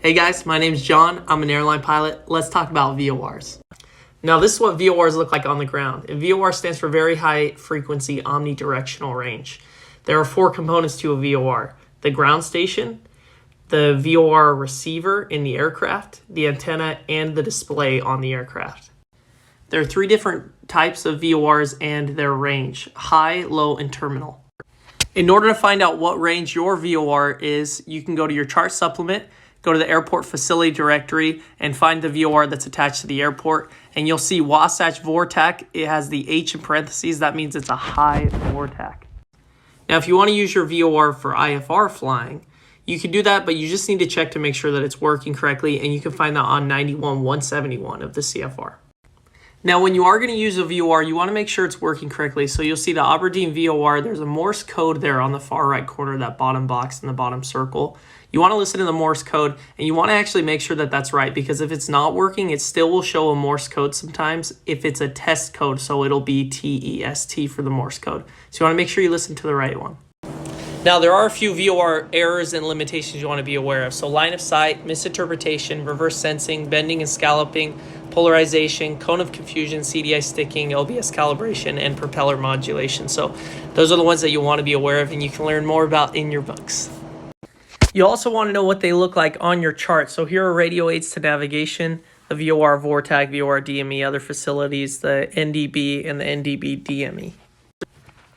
Hey guys, my name's John. I'm an airline pilot. Let's talk about VORs. Now this is what VORs look like on the ground. And VOR stands for Very High Frequency Omnidirectional Range. There are four components to a VOR: the ground station, the VOR receiver in the aircraft, the antenna, and the display on the aircraft. There are three different types of VORs and their range: high, low, and terminal. In order to find out what range your VOR is, you can go to your chart supplement, go to the airport facility directory, and find the VOR that's attached to the airport. And you'll see Wasatch VORTAC. It has the H in parentheses. That means it's a high VORTAC. Now, if you want to use your VOR for IFR flying, you can do that, but you just need to check to make sure that it's working correctly, and you can find that on 91.171 of the CFR. Now, when you are going to use a VOR, you want to make sure it's working correctly. So you'll see the Aberdeen VOR. There's a Morse code there on the far right corner, that bottom box in the bottom circle. You want to listen to the Morse code, and you want to actually make sure that that's right, because if it's not working, it still will show a Morse code sometimes if it's a test code, so it'll be TEST for the Morse code. So you want to make sure you listen to the right one. Now, there are a few VOR errors and limitations you want to be aware of. So line of sight, misinterpretation, reverse sensing, bending and scalloping, polarization, cone of confusion, CDI sticking, LBS calibration, and propeller modulation. So those are the ones that you want to be aware of, and you can learn more about in your books. You also want to know what they look like on your chart. So here are radio aids to navigation, the VOR VORTAC, VOR DME, other facilities, the NDB, and the NDB DME.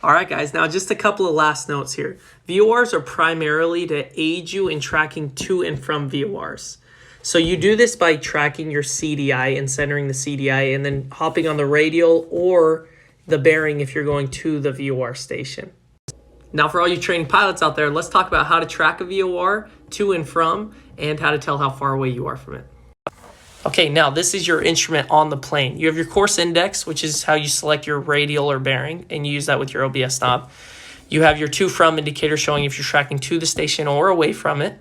All right, guys, now just a couple of last notes here. VORs are primarily to aid you in tracking to and from VORs. So you do this by tracking your CDI and centering the CDI and then hopping on the radial or the bearing if you're going to the VOR station. Now, for all you training pilots out there, let's talk about how to track a VOR to and from and how to tell how far away you are from it. Okay, now this is your instrument on the plane. You have your course index, which is how you select your radial or bearing, and you use that with your OBS knob. You have your to from indicator showing if you're tracking to the station or away from it.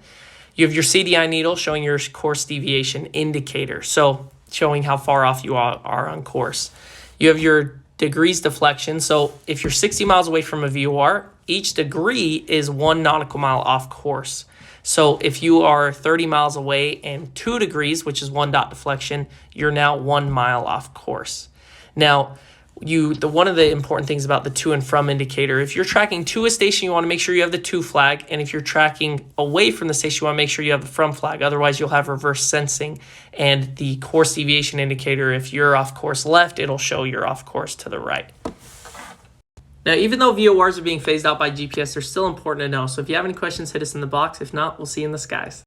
You have your CDI needle showing your course deviation indicator, so showing how far off you are on course. You have your degrees deflection, so if you're 60 miles away from a VOR, each degree is 1 nautical mile off course. So if you are 30 miles away and 2 degrees, which is 1 dot deflection, you're now 1 mile off course. Now, one of the important things about the to and from indicator, if you're tracking to a station, you want to make sure you have the to flag. And if you're tracking away from the station, you want to make sure you have the from flag. Otherwise, you'll have reverse sensing. And the course deviation indicator, if you're off course left, it'll show you're off course to the right. Now, even though VORs are being phased out by GPS, they're still important to know. So if you have any questions, hit us in the box. If not, we'll see you in the skies.